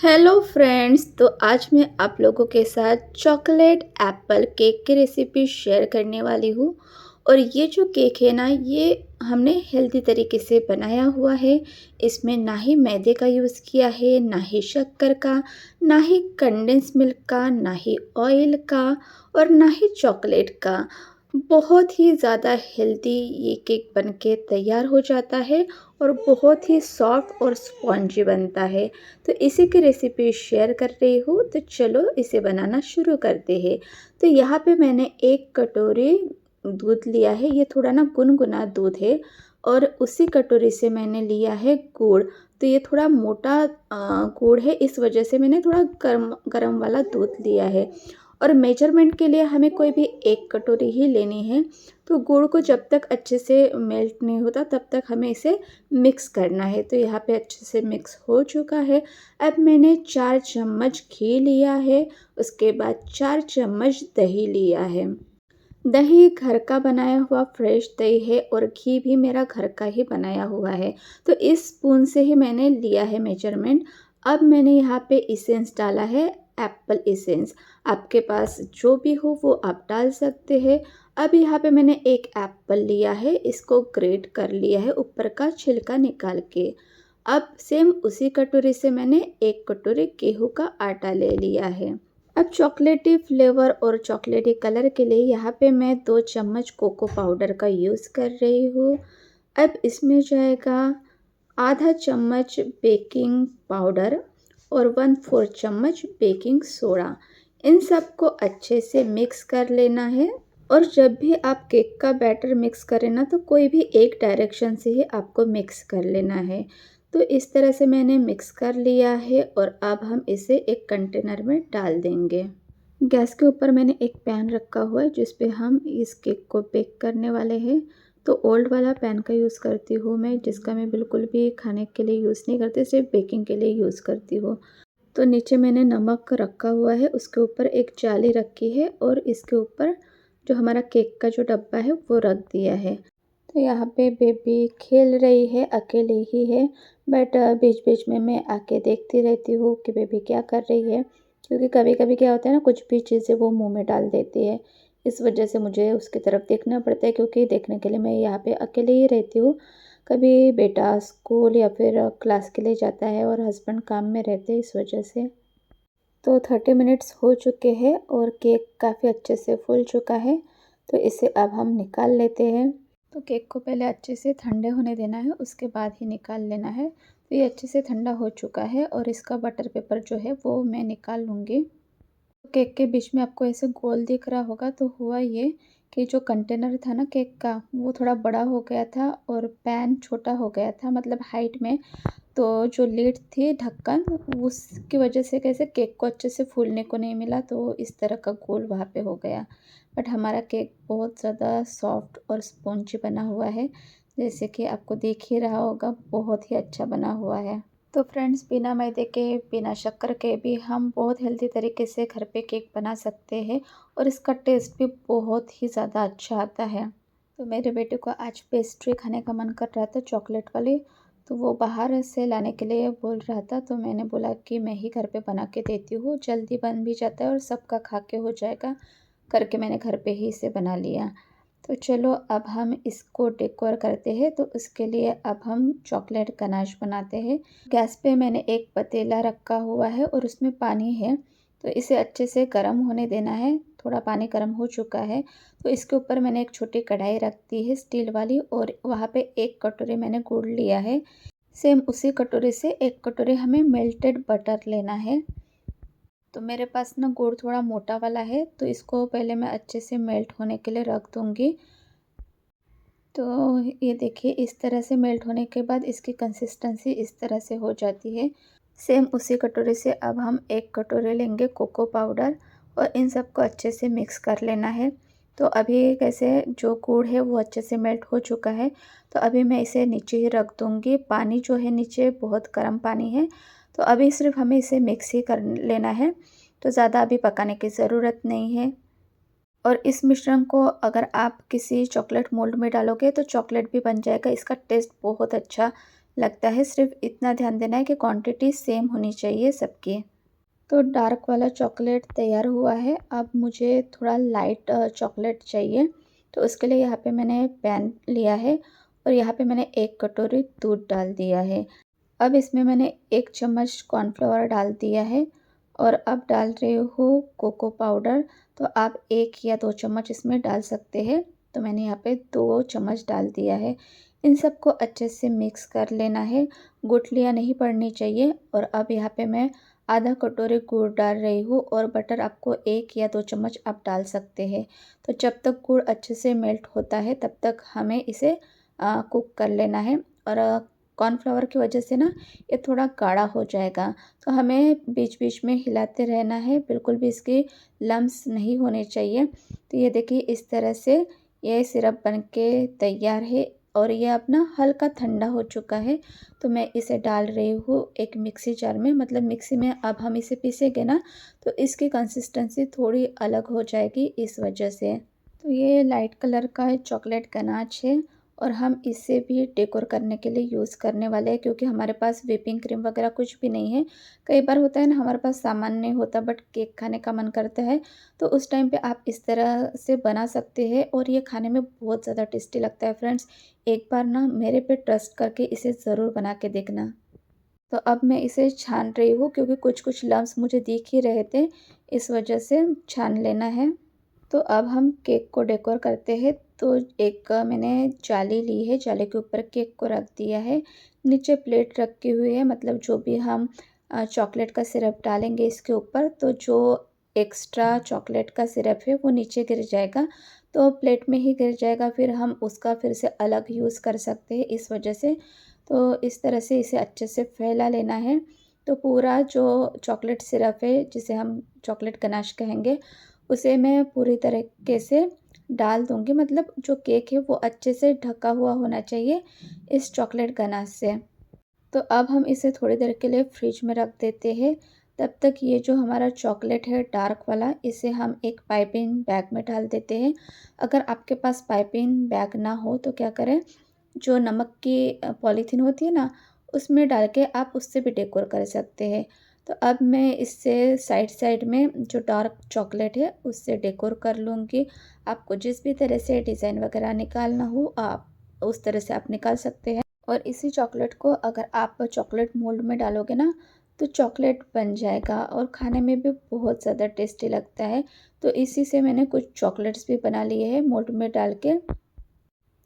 Hello friends, तो आज मैं आप लोगों के साथ चॉकलेट एप्पल केक की रेसिपी शेयर करने वाली हूँ। और ये जो केक है ना, ये हमने हेल्दी तरीके से बनाया हुआ है। इसमें ना ही मैदे का यूज़ किया है, ना ही शक्कर का, ना ही कंडेंस मिल्क का, ना ही ऑयल का और ना ही चॉकलेट का। बहुत ही ज़्यादा हेल्दी ये केक बनके तैयार हो जाता है और बहुत ही सॉफ्ट और स्पॉन्जी बनता है। तो इसी की रेसिपी शेयर कर रही हूँ, तो चलो इसे बनाना शुरू करते हैं। तो यहाँ पे मैंने 1 कटोरी दूध लिया है, ये थोड़ा ना गुनगुना दूध है। और उसी कटोरी से मैंने लिया है गुड़। तो ये थोड़ा मोटा गुड़ है, इस वजह से मैंने थोड़ा गर्म गर्म वाला दूध लिया है। और मेजरमेंट के लिए हमें कोई भी 1 कटोरी ही लेनी है। तो गुड़ को जब तक अच्छे से मेल्ट नहीं होता तब तक हमें इसे मिक्स करना है। तो यहाँ पे अच्छे से मिक्स हो चुका है। अब मैंने 4 चम्मच घी लिया है, उसके बाद 4 चम्मच दही लिया है। दही घर का बनाया हुआ फ्रेश दही है और घी भी मेरा घर का ही बनाया हुआ है। तो इस स्पून से ही मैंने लिया है मेजरमेंट। अब मैंने यहाँ पे इसेंस डाला है, एप्पल इसेंस। आपके पास जो भी हो वो आप डाल सकते हैं। अब यहाँ पे मैंने एक एप्पल लिया है, इसको ग्रेट कर लिया है ऊपर का छिलका निकाल के। अब सेम उसी कटोरी से मैंने 1 कटोरी गेहूं का आटा ले लिया है। अब चॉकलेटी फ्लेवर और चॉकलेटी कलर के लिए यहाँ पे मैं 2 चम्मच कोको पाउडर का यूज़ कर रही हूँ। अब इसमें जाएगा आधा चम्मच बेकिंग पाउडर और 1/4 चम्मच बेकिंग सोडा। इन सबको अच्छे से मिक्स कर लेना है। और जब भी आप केक का बैटर मिक्स करें ना, तो कोई भी एक डायरेक्शन से ही आपको मिक्स कर लेना है। तो इस तरह से मैंने मिक्स कर लिया है और अब हम इसे एक कंटेनर में डाल देंगे। गैस के ऊपर मैंने एक पैन रखा हुआ है जिस पे हम इस केक को बेक करने वाले हैं। तो ओल्ड वाला पैन का यूज़ करती हूँ मैं, जिसका मैं बिल्कुल भी खाने के लिए यूज़ नहीं करती, सिर्फ बेकिंग के लिए यूज़ करती हूँ। तो नीचे मैंने नमक रखा हुआ है, उसके ऊपर एक जाली रखी है और इसके ऊपर जो हमारा केक का जो डब्बा है वो रख दिया है। तो यहाँ पे बेबी खेल रही है, अकेले ही है। बट बीच-बीच में मैं आके देखती रहती हूँ कि बेबी क्या कर रही है। क्योंकि कभी-कभी क्या होता है ना, कुछ भी चीज़ें वो मुँह में डाल देती है। इस वजह से मुझे उसकी तरफ देखना पड़ता है, क्योंकि देखने के लिए मैं यहाँ पे अकेले ही रहती हूँ। कभी बेटा स्कूल या फिर क्लास के लिए जाता है और हस्बैंड काम में रहते हैं, इस वजह से। तो 30 मिनट्स हो चुके हैं और केक काफ़ी अच्छे से फूल चुका है। तो इसे अब हम निकाल लेते हैं। तो केक को पहले अच्छे से ठंडे होने देना है, उसके बाद ही निकाल लेना है। तो ये अच्छे से ठंडा हो चुका है और इसका बटर पेपर जो है वो मैं निकाल लूँगी। केक के बीच में आपको ऐसे गोल दिख रहा होगा, तो हुआ ये कि जो कंटेनर था ना केक का, वो थोड़ा बड़ा हो गया था और पैन छोटा हो गया था, मतलब हाइट में। तो जो लीड थी ढक्कन, उसकी वजह से कैसे केक को अच्छे से फूलने को नहीं मिला, तो इस तरह का गोल वहाँ पे हो गया। बट हमारा केक बहुत ज़्यादा सॉफ्ट और स्पॉन्जी बना हुआ है, जैसे कि आपको दिख ही रहा होगा, बहुत ही अच्छा बना हुआ है। तो फ्रेंड्स, बिना मैदे के, बिना शक्कर के भी हम बहुत हेल्दी तरीके से घर पे केक बना सकते हैं और इसका टेस्ट भी बहुत ही ज़्यादा अच्छा आता है। तो मेरे बेटे को आज पेस्ट्री खाने का मन कर रहा था, चॉकलेट वाली। तो वो बाहर से लाने के लिए बोल रहा था, तो मैंने बोला कि मैं ही घर पे बना के देती हूँ, जल्दी बन भी जाता है और सबका खा के हो जाएगा करके मैंने घर पे ही इसे बना लिया। तो चलो अब हम इसको डेकोर करते हैं। तो उसके लिए अब हम चॉकलेट गनाश बनाते हैं। गैस पे मैंने एक पतीला रखा हुआ है और उसमें पानी है। तो इसे अच्छे से गर्म होने देना है। थोड़ा पानी गर्म हो चुका है, तो इसके ऊपर मैंने एक छोटी कढ़ाई रख दी है स्टील वाली, और वहाँ पे 1 कटोरी मैंने गुड़ लिया है। सेम उसी कटोरी से 1 कटोरी हमें मेल्टेड बटर लेना है। तो मेरे पास ना गुड़ थोड़ा मोटा वाला है, तो इसको पहले मैं अच्छे से मेल्ट होने के लिए रख दूँगी। तो ये देखिए, इस तरह से मेल्ट होने के बाद इसकी कंसिस्टेंसी इस तरह से हो जाती है। सेम उसी कटोरी से अब हम 1 कटोरी लेंगे कोको पाउडर और इन सबको अच्छे से मिक्स कर लेना है। तो अभी कैसे जो गुड़ है वो अच्छे से मेल्ट हो चुका है, तो अभी मैं इसे नीचे ही रख दूँगी। पानी जो है नीचे बहुत गर्म पानी है, तो अभी सिर्फ हमें इसे मिक्स ही कर लेना है। तो ज़्यादा अभी पकाने की ज़रूरत नहीं है। और इस मिश्रण को अगर आप किसी चॉकलेट मोल्ड में डालोगे तो चॉकलेट भी बन जाएगा, इसका टेस्ट बहुत अच्छा लगता है। सिर्फ इतना ध्यान देना है कि क्वांटिटी सेम होनी चाहिए सबकी। तो डार्क वाला चॉकलेट तैयार हुआ है। अब मुझे थोड़ा लाइट चॉकलेट चाहिए, तो उसके लिए यहाँ पे मैंने पैन लिया है और यहाँ पे मैंने 1 कटोरी दूध डाल दिया है। अब इसमें मैंने 1 चम्मच कॉर्नफ्लोर डाल दिया है और अब डाल रही हूँ कोको पाउडर। तो आप 1 या 2 चम्मच इसमें डाल सकते हैं। तो मैंने यहाँ पे 2 चम्मच डाल दिया है। इन सबको अच्छे से मिक्स कर लेना है, गुठलियाँ नहीं पड़नी चाहिए। और अब यहाँ पे मैं आधा कटोरी गुड़ डाल रही हूँ और बटर आपको 1 या 2 चम्मच आप डाल सकते हैं। तो जब तक गुड़ अच्छे से मेल्ट होता है तब तक हमें इसे कुक कर लेना है। और कॉर्नफ्लावर की वजह से ना ये थोड़ा गाढ़ा हो जाएगा, तो हमें बीच बीच में हिलाते रहना है, बिल्कुल भी इसकी लम्स नहीं होने चाहिए। तो ये देखिए इस तरह से ये सिरप बनके तैयार है और ये अब ना हल्का ठंडा हो चुका है। तो मैं इसे डाल रही हूँ एक मिक्सी जार में, मतलब मिक्सी में अब हम इसे पीसेंगे ना तो इसकी कंसिस्टेंसी थोड़ी अलग हो जाएगी इस वजह से। तो ये लाइट कलर का चॉकलेट गनाच है और हम इसे भी डेकोर करने के लिए यूज़ करने वाले हैं, क्योंकि हमारे पास व्हिपिंग क्रीम वगैरह कुछ भी नहीं है। कई बार होता है ना हमारे पास सामान नहीं होता बट केक खाने का मन करता है, तो उस टाइम पे आप इस तरह से बना सकते हैं और ये खाने में बहुत ज़्यादा टेस्टी लगता है फ्रेंड्स। एक बार ना मेरे पे ट्रस्ट करके इसे ज़रूर बना के देखना। तो अब मैं इसे छान रही हूँ, क्योंकि कुछ-कुछ लम्स मुझे दिख ही रहे थे, इस वजह से छान लेना है। तो अब हम केक को डेकोर करते हैं। तो एक मैंने जाली ली है, जाली के ऊपर केक को रख दिया है। नीचे प्लेट रखी हुई है, मतलब जो भी हम चॉकलेट का सिरप डालेंगे इसके ऊपर, तो जो एक्स्ट्रा चॉकलेट का सिरप है वो नीचे गिर जाएगा, तो प्लेट में ही गिर जाएगा, फिर हम उसका फिर से अलग यूज़ कर सकते हैं इस वजह से। तो इस तरह से इसे अच्छे से फैला लेना है। तो पूरा जो चॉकलेट सिरप है, जिसे हम चॉकलेट गनाश कहेंगे, उसे मैं पूरी तरीके से डाल दूँगी, मतलब जो केक है वो अच्छे से ढका हुआ होना चाहिए इस चॉकलेट गनाश से। तो अब हम इसे थोड़ी देर के लिए फ्रिज में रख देते हैं। तब तक ये जो हमारा चॉकलेट है डार्क वाला, इसे हम एक पाइपिंग बैग में डाल देते हैं। अगर आपके पास पाइपिंग बैग ना हो तो क्या करें, जो नमक की पॉलीथीन होती है ना, उसमें डाल के आप उससे भी डेकोर कर सकते हैं। तो अब मैं इससे साइड साइड में जो डार्क चॉकलेट है उससे डेकोर कर लूँगी। आपको जिस भी तरह से डिज़ाइन वगैरह निकालना हो आप उस तरह से आप निकाल सकते हैं। और इसी चॉकलेट को अगर आप चॉकलेट मोल्ड में डालोगे ना तो चॉकलेट बन जाएगा और खाने में भी बहुत ज़्यादा टेस्टी लगता है। तो इसी से मैंने कुछ चॉकलेट्स भी बना लिए हैं मोल्ड में डाल के।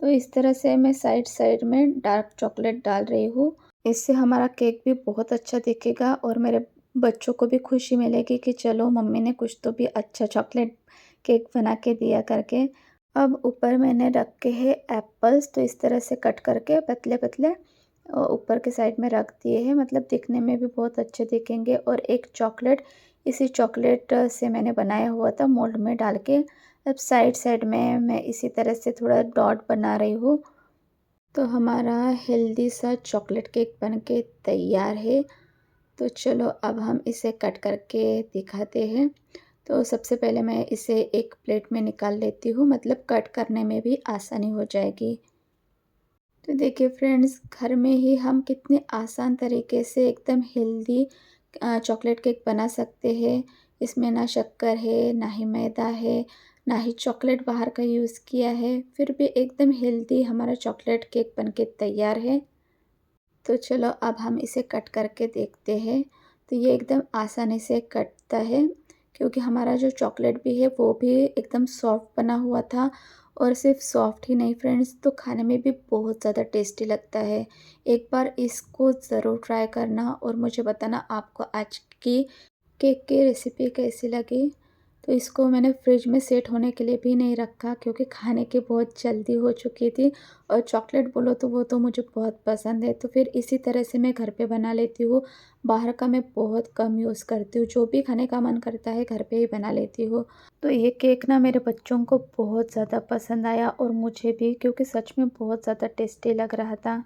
तो इस तरह से मैं साइड साइड में डार्क चॉकलेट डाल रही हूँ। इससे हमारा केक भी बहुत अच्छा दिखेगा और मेरे बच्चों को भी खुशी मिलेगी कि चलो मम्मी ने कुछ तो भी अच्छा चॉकलेट केक बना के दिया करके। अब ऊपर मैंने रखे हैं एप्पल्स, तो इस तरह से कट करके पतले-पतले ऊपर के साइड में रख दिए हैं, मतलब दिखने में भी बहुत अच्छे दिखेंगे। और एक चॉकलेट, इसी चॉकलेट से मैंने बनाया हुआ था मोल्ड में डाल के। अब साइड साइड में मैं इसी तरह से थोड़ा डॉट बना रही हूँ। तो हमारा हेल्दी सा चॉकलेट केक बन के तैयार है। तो चलो अब हम इसे कट करके दिखाते हैं। तो सबसे पहले मैं इसे एक प्लेट में निकाल लेती हूँ, मतलब कट करने में भी आसानी हो जाएगी। तो देखिए फ्रेंड्स, घर में ही हम कितने आसान तरीके से एकदम हेल्दी चॉकलेट केक बना सकते हैं। इसमें ना शक्कर है, ना ही मैदा है, ना ही चॉकलेट बाहर का यूज़ किया है, फिर भी एकदम हेल्दी हमारा चॉकलेट केक बन के तैयार है। तो चलो अब हम इसे कट करके देखते हैं। तो ये एकदम आसानी से कटता है, क्योंकि हमारा जो चॉकलेट भी है वो भी एकदम सॉफ्ट बना हुआ था। और सिर्फ सॉफ्ट ही नहीं फ्रेंड्स, तो खाने में भी बहुत ज़्यादा टेस्टी लगता है। एक बार इसको ज़रूर ट्राई करना और मुझे बताना आपको आज की केक की रेसिपी कैसी लगी। तो इसको मैंने फ्रिज में सेट होने के लिए भी नहीं रखा, क्योंकि खाने की बहुत जल्दी हो चुकी थी। और चॉकलेट बोलो तो वो तो मुझे बहुत पसंद है, तो फिर इसी तरह से मैं घर पे बना लेती हूँ। बाहर का मैं बहुत कम यूज़ करती हूँ, जो भी खाने का मन करता है घर पे ही बना लेती हूँ। तो ये केक ना मेरे बच्चों को बहुत ज़्यादा पसंद आया और मुझे भी, क्योंकि सच में बहुत ज़्यादा टेस्टी लग रहा था।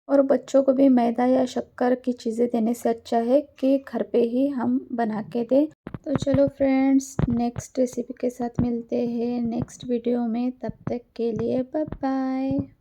और बच्चों को भी मैदा या शक्कर की चीज़ें देने से अच्छा है कि घर पे ही हम बना के दें। तो चलो फ्रेंड्स, नेक्स्ट रेसिपी के साथ मिलते हैं नेक्स्ट वीडियो में। तब तक के लिए बाय बाय।